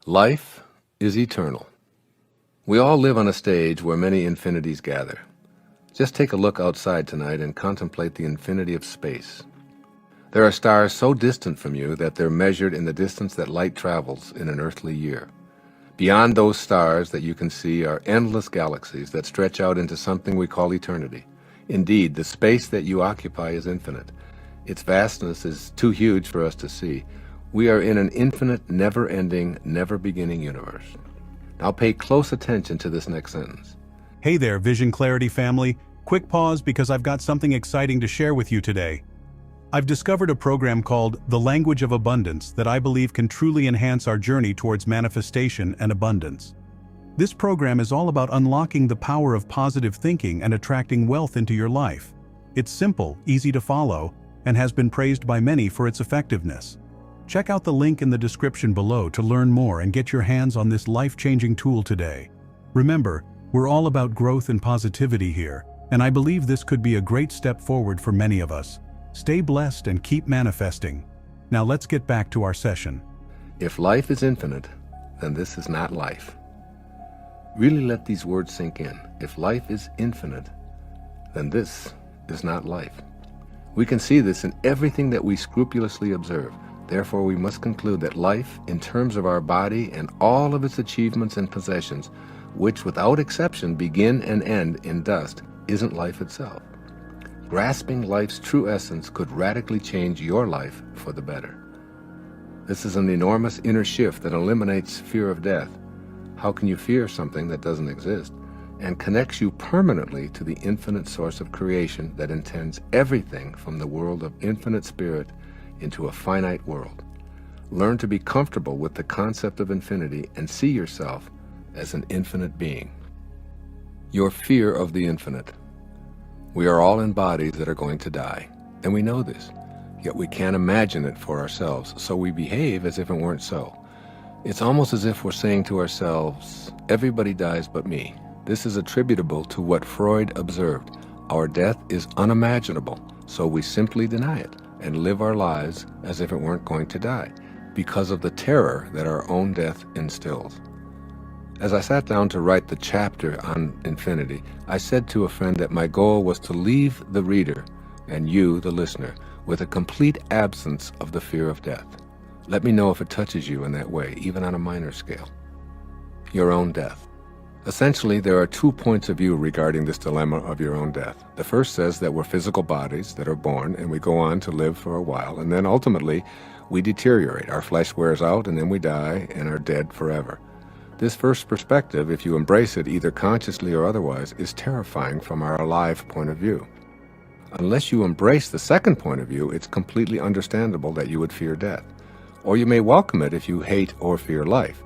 Life is eternal. We all live on a stage where many infinities gather. Just take a look outside tonight and contemplate the infinity of space. There are stars so distant from you that they're measured in the distance that light travels in an earthly year. Beyond those stars that you can see are endless galaxies that stretch out into something we call eternity. Indeed, the space that you occupy is infinite. Its vastness is too huge for us to see. We are in an infinite, never-ending, never-beginning universe. Now pay close attention to this next sentence. Hey there, Vision Clarity family. Quick pause because I've got something exciting to share with you today. I've discovered a program called The Language of Abundance that I believe can truly enhance our journey towards manifestation and abundance. This program is all about unlocking the power of positive thinking and attracting wealth into your life. It's simple, easy to follow, and has been praised by many for its effectiveness. Check out the link in the description below to learn more and get your hands on this life-changing tool today. Remember, we're all about growth and positivity here, and I believe this could be a great step forward for many of us. Stay blessed and keep manifesting. Now let's get back to our session. If life is infinite, then this is not life. Really let these words sink in. If life is infinite, then this is not life. We can see this in everything that we scrupulously observe. Therefore, we must conclude that life, in terms of our body and all of its achievements and possessions, which without exception begin and end in dust, isn't life itself. Grasping life's true essence could radically change your life for the better. This is an enormous inner shift that eliminates fear of death. How can you fear something that doesn't exist? And connects you permanently to the infinite source of creation that intends everything from the world of infinite spirit into a finite world. Learn to be comfortable with the concept of infinity and see yourself as an infinite being. Your fear of the infinite. We are all in bodies that are going to die, and we know this, yet we can't imagine it for ourselves, so we behave as if it weren't so. It's almost as if we're saying to ourselves, everybody dies but me. This is attributable to what Freud observed. Our death is unimaginable, so we simply deny it and live our lives as if it weren't going to die, because of the terror that our own death instills. As I sat down to write the chapter on infinity, I said to a friend that my goal was to leave the reader, and you, the listener, with a complete absence of the fear of death. Let me know if it touches you in that way, even on a minor scale. Your own death. Essentially, there are 2 points of view regarding this dilemma of your own death. The first says that we're physical bodies that are born and we go on to live for a while, and then ultimately we deteriorate. Our flesh wears out and then we die and are dead forever. This first perspective, if you embrace it either consciously or otherwise, is terrifying from our alive point of view. Unless you embrace the second point of view, it's completely understandable that you would fear death. Or you may welcome it if you hate or fear life.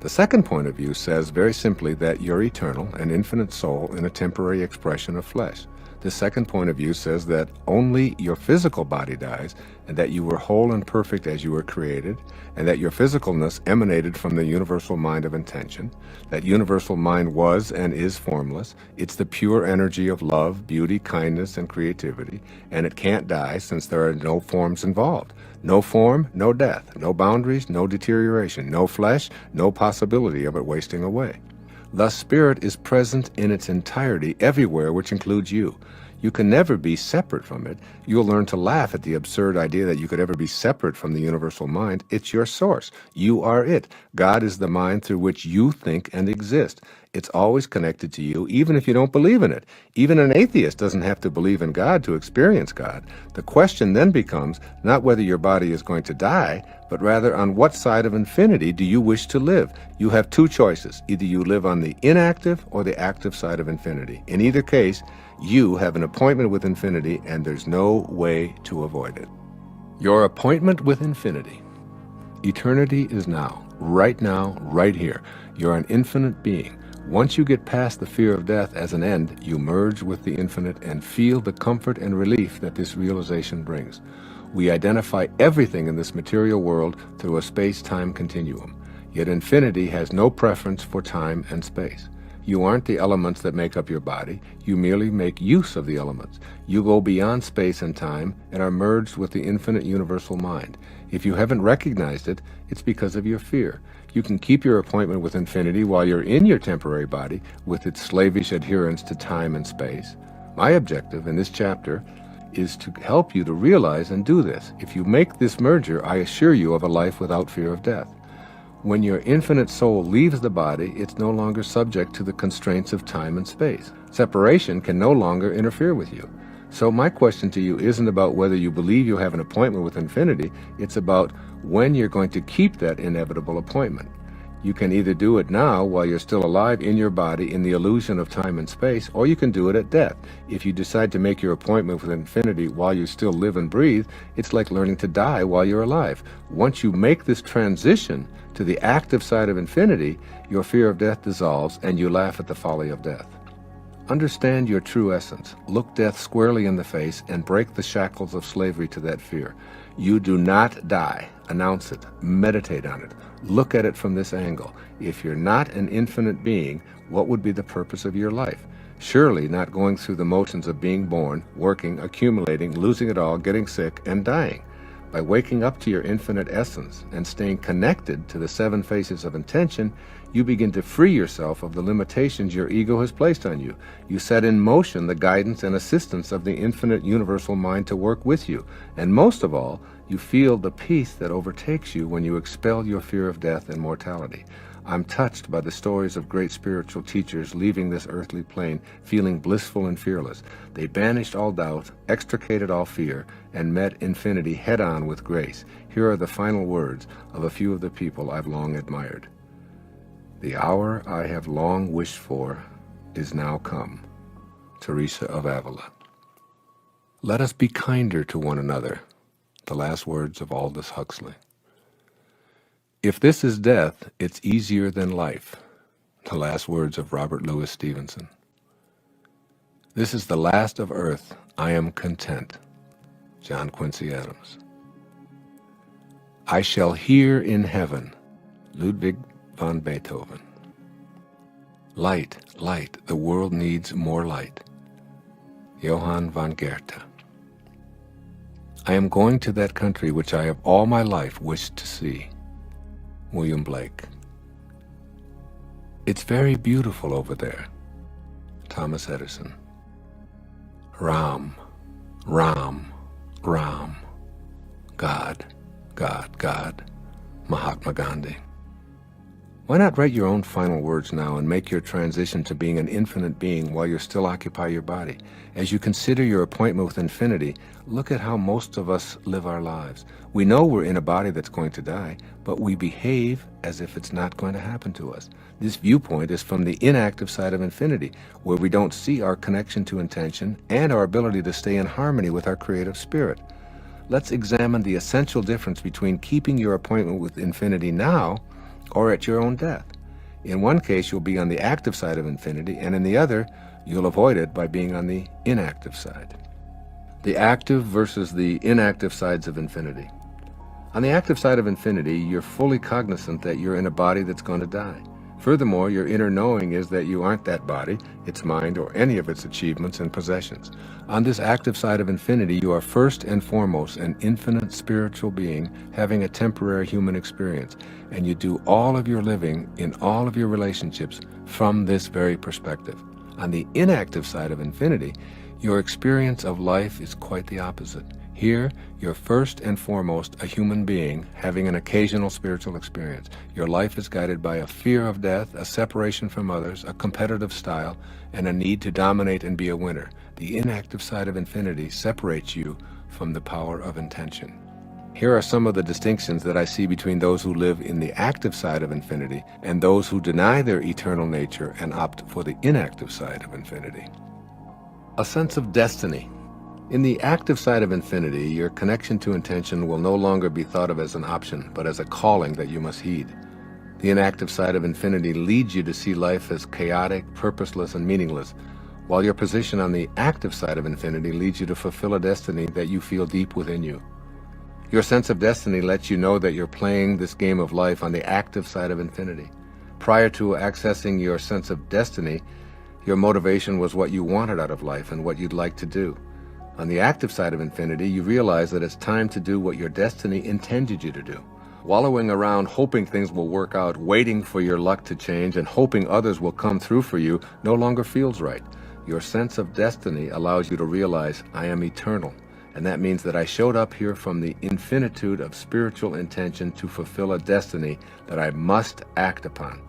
The second point of view says very simply that you're eternal, an infinite soul in a temporary expression of flesh. The second point of view says that only your physical body dies, and that you were whole and perfect as you were created, and that your physicalness emanated from the universal mind of intention. That universal mind was and is formless. It's the pure energy of love, beauty, kindness, and creativity, and it can't die since there are no forms involved. No form, no death, no boundaries, no deterioration, no flesh, no possibility of it wasting away. Thus, spirit is present in its entirety everywhere, which includes you. You can never be separate from it. You'll learn to laugh at the absurd idea that you could ever be separate from the universal mind. It's your source. You are it. God is the mind through which you think and exist. It's always connected to you, even if you don't believe in it. Even an atheist doesn't have to believe in God to experience God. The question then becomes not whether your body is going to die, but rather on what side of infinity do you wish to live? You have 2 choices. Either you live on the inactive or the active side of infinity. In either case, you have an appointment with infinity, and there's no way to avoid it. Your appointment with infinity. Eternity is now, right here. You're an infinite being. Once you get past the fear of death as an end, you merge with the infinite and feel the comfort and relief that this realization brings. We identify everything in this material world through a space-time continuum. Yet infinity has no preference for time and space. You aren't the elements that make up your body. You merely make use of the elements. You go beyond space and time and are merged with the infinite universal mind. If you haven't recognized it, it's because of your fear. You can keep your appointment with infinity while you're in your temporary body with its slavish adherence to time and space. My objective in this chapter is to help you to realize and do this. If you make this merger, I assure you of a life without fear of death. When your infinite soul leaves the body, it's no longer subject to the constraints of time and space. Separation can no longer interfere with you. So my question to you isn't about whether you believe you have an appointment with infinity, it's about when you're going to keep that inevitable appointment. You can either do it now while you're still alive in your body in the illusion of time and space, or you can do it at death. If you decide to make your appointment with infinity while you still live and breathe, it's like learning to die while you're alive. Once you make this transition to the active side of infinity, your fear of death dissolves and you laugh at the folly of death. Understand your true essence. Look death squarely in the face and break the shackles of slavery to that fear. You do not die. Announce it. Meditate on it. Look at it from this angle. If you're not an infinite being, what would be the purpose of your life? Surely not going through the motions of being born, working, accumulating, losing it all, getting sick, and dying. By waking up to your infinite essence and staying connected to the 7 faces of intention, you begin to free yourself of the limitations your ego has placed on you. You set in motion the guidance and assistance of the infinite universal mind to work with you. And most of all, you feel the peace that overtakes you when you expel your fear of death and mortality. I'm touched by the stories of great spiritual teachers leaving this earthly plane feeling blissful and fearless. They banished all doubt, extricated all fear, and met infinity head-on with grace. Here are the final words of a few of the people I've long admired. The hour I have long wished for is now come. Teresa of Avila. Let us be kinder to one another. The last words of Aldous Huxley. If this is death, it's easier than life. The last words of Robert Louis Stevenson. This is the last of earth. I am content. John Quincy Adams. I shall hear in heaven. Ludwig van Beethoven. Light, light, the world needs more light. Johann von Goethe. I am going to that country which I have all my life wished to see. William Blake. It's very beautiful over there. Thomas Edison. Ram, Ram, Ram. God, God, God. Mahatma Gandhi. Why not write your own final words now and make your transition to being an infinite being while you still occupy your body? As you consider your appointment with infinity, look at how most of us live our lives. We know we're in a body that's going to die, but we behave as if it's not going to happen to us. This viewpoint is from the inactive side of infinity, where we don't see our connection to intention and our ability to stay in harmony with our creative spirit. Let's examine the essential difference between keeping your appointment with infinity now or at your own death. In one case, you'll be on the active side of infinity, and in the other, you'll avoid it by being on the inactive side. The active versus the inactive sides of infinity. On the active side of infinity, you're fully cognizant that you're in a body that's going to die. Furthermore, your inner knowing is that you aren't that body, its mind, or any of its achievements and possessions. On this active side of infinity, you are first and foremost an infinite spiritual being having a temporary human experience, and you do all of your living in all of your relationships from this very perspective. On the inactive side of infinity, your experience of life is quite the opposite. Here, you're first and foremost a human being having an occasional spiritual experience. Your life is guided by a fear of death, a separation from others, a competitive style, and a need to dominate and be a winner. The inactive side of infinity separates you from the power of intention. Here are some of the distinctions that I see between those who live in the active side of infinity and those who deny their eternal nature and opt for the inactive side of infinity. A sense of destiny. In the active side of infinity, your connection to intention will no longer be thought of as an option, but as a calling that you must heed. The inactive side of infinity leads you to see life as chaotic, purposeless, and meaningless, while your position on the active side of infinity leads you to fulfill a destiny that you feel deep within you. Your sense of destiny lets you know that you're playing this game of life on the active side of infinity. Prior to accessing your sense of destiny, your motivation was what you wanted out of life and what you'd like to do. On the active side of infinity, you realize that it's time to do what your destiny intended you to do. Wallowing around hoping things will work out, waiting for your luck to change, and hoping others will come through for you no longer feels right. Your sense of destiny allows you to realize, I am eternal. And that means that I showed up here from the infinitude of spiritual intention to fulfill a destiny that I must act upon.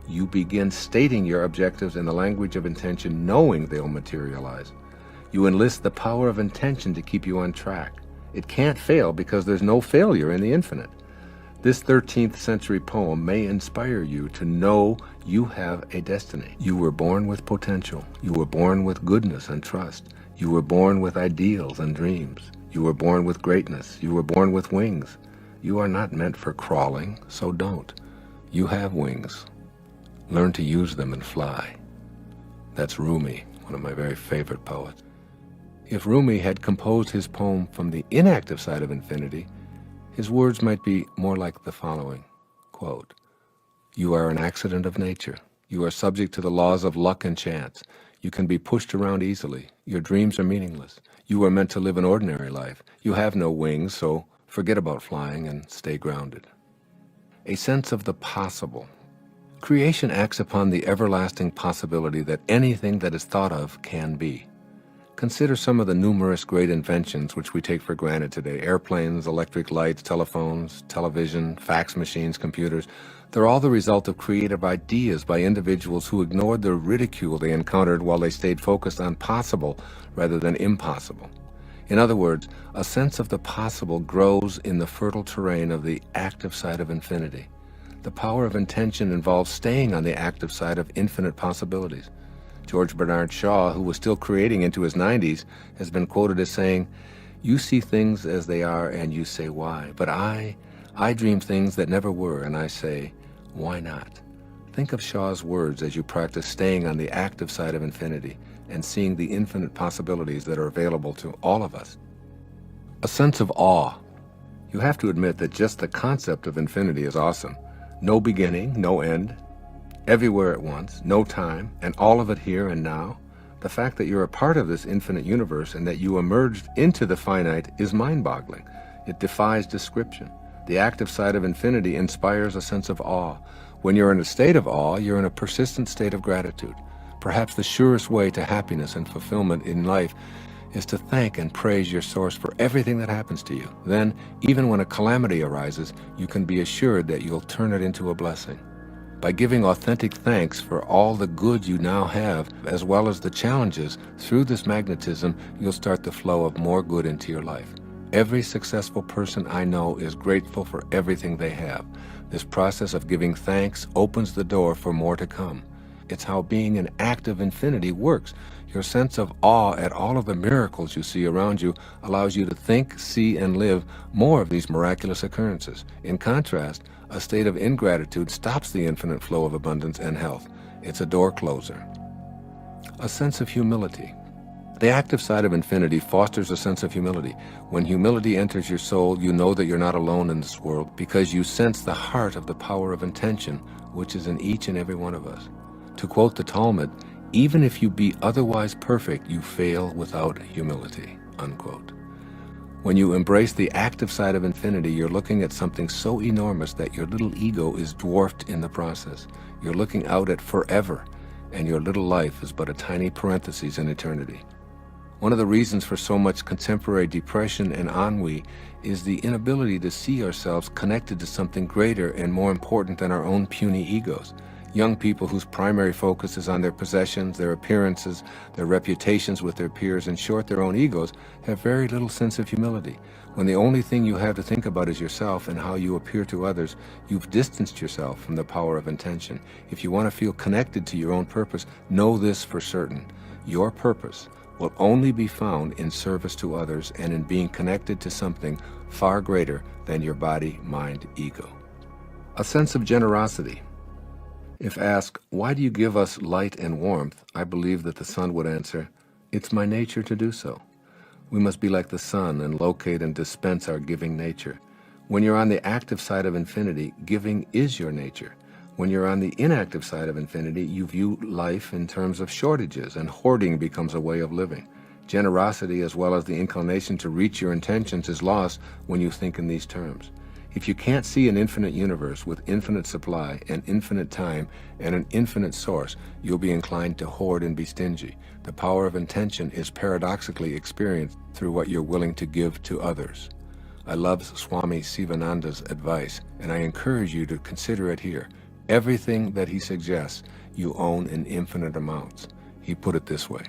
You begin stating your objectives in the language of intention, knowing they'll materialize. You enlist the power of intention to keep you on track. It can't fail because there's no failure in the infinite. This 13th century poem may inspire you to know you have a destiny. You were born with potential. You were born with goodness and trust. You were born with ideals and dreams. You were born with greatness. You were born with wings. You are not meant for crawling, so don't. You have wings. Learn to use them and fly. That's Rumi, one of my very favorite poets. If Rumi had composed his poem from the inactive side of infinity, his words might be more like the following, quote, "You are an accident of nature. You are subject to the laws of luck and chance. You can be pushed around easily. Your dreams are meaningless. You are meant to live an ordinary life. You have no wings, so forget about flying and stay grounded." A sense of the possible. Creation acts upon the everlasting possibility that anything that is thought of can be. Consider some of the numerous great inventions which we take for granted today. Airplanes, electric lights, telephones, television, fax machines, computers. They're all the result of creative ideas by individuals who ignored the ridicule they encountered while they stayed focused on possible rather than impossible. In other words, a sense of the possible grows in the fertile terrain of the active side of infinity. The power of intention involves staying on the active side of infinite possibilities. George Bernard Shaw, who was still creating into his 90s, has been quoted as saying, "You see things as they are and you say why, but I dream things that never were and I say, why not?" Think of Shaw's words as you practice staying on the active side of infinity and seeing the infinite possibilities that are available to all of us. A sense of awe. You have to admit that just the concept of infinity is awesome. No beginning, no end. Everywhere at once, no time, and all of it here and now. The fact that you're a part of this infinite universe and that you emerged into the finite is mind-boggling. It defies description. The active side of infinity inspires a sense of awe. When you're in a state of awe, you're in a persistent state of gratitude. Perhaps the surest way to happiness and fulfillment in life is to thank and praise your source for everything that happens to you. Then, even when a calamity arises, you can be assured that you'll turn it into a blessing. By giving authentic thanks for all the good you now have, as well as the challenges, through this magnetism, you'll start the flow of more good into your life. Every successful person I know is grateful for everything they have. This process of giving thanks opens the door for more to come. It's how being an active infinity works. Your sense of awe at all of the miracles you see around you allows you to think, see, and live more of these miraculous occurrences. In contrast, a state of ingratitude stops the infinite flow of abundance and health. It's a door closer. A sense of humility. The active side of infinity fosters a sense of humility. When humility enters your soul, you know that you're not alone in this world because you sense the heart of the power of intention, which is in each and every one of us. To quote the Talmud, "Even if you be otherwise perfect, you fail without humility," unquote. When you embrace the active side of infinity, you're looking at something so enormous that your little ego is dwarfed in the process. You're looking out at forever, and your little life is but a tiny parenthesis in eternity. One of the reasons for so much contemporary depression and ennui is the inability to see ourselves connected to something greater and more important than our own puny egos. Young people whose primary focus is on their possessions, their appearances, their reputations with their peers, in short, their own egos, have very little sense of humility. When the only thing you have to think about is yourself and how you appear to others, you've distanced yourself from the power of intention. If you want to feel connected to your own purpose, know this for certain. Your purpose will only be found in service to others and in being connected to something far greater than your body, mind, ego. A sense of generosity. If asked, "Why do you give us light and warmth?" I believe that the sun would answer, "It's my nature to do so." We must be like the sun and locate and dispense our giving nature. When you're on the active side of infinity, giving is your nature. When you're on the inactive side of infinity, you view life in terms of shortages, and hoarding becomes a way of living. Generosity, as well as the inclination to reach your intentions, is lost when you think in these terms. If you can't see an infinite universe with infinite supply and infinite time and an infinite source, you'll be inclined to hoard and be stingy. The power of intention is paradoxically experienced through what you're willing to give to others. I love Swami Sivananda's advice, and I encourage you to consider it here. Everything that he suggests, you own in infinite amounts. He put it this way: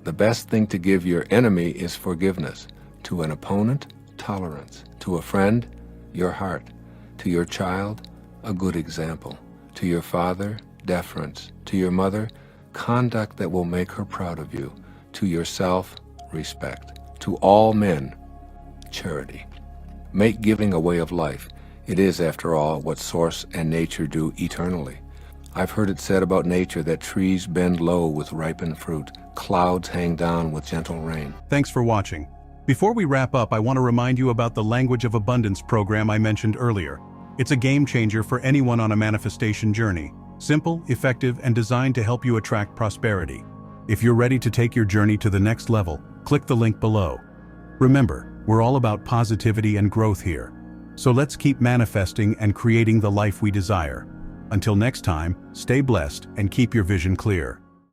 the best thing to give your enemy is forgiveness. To an opponent, tolerance. To a friend, your heart. To your child, a good example. To your father, deference. To your mother, conduct that will make her proud of you. To yourself, respect. To all men, charity. Make giving a way of life. It is, after all, what source and nature do eternally. I've heard it said about nature that trees bend low with ripened fruit, clouds hang down with gentle rain. Thanks for watching. Before we wrap up, I want to remind you about the Language of Abundance program I mentioned earlier. It's a game changer for anyone on a manifestation journey. Simple, effective, and designed to help you attract prosperity. If you're ready to take your journey to the next level, click the link below. Remember, we're all about positivity and growth here. So let's keep manifesting and creating the life we desire. Until next time, stay blessed and keep your vision clear.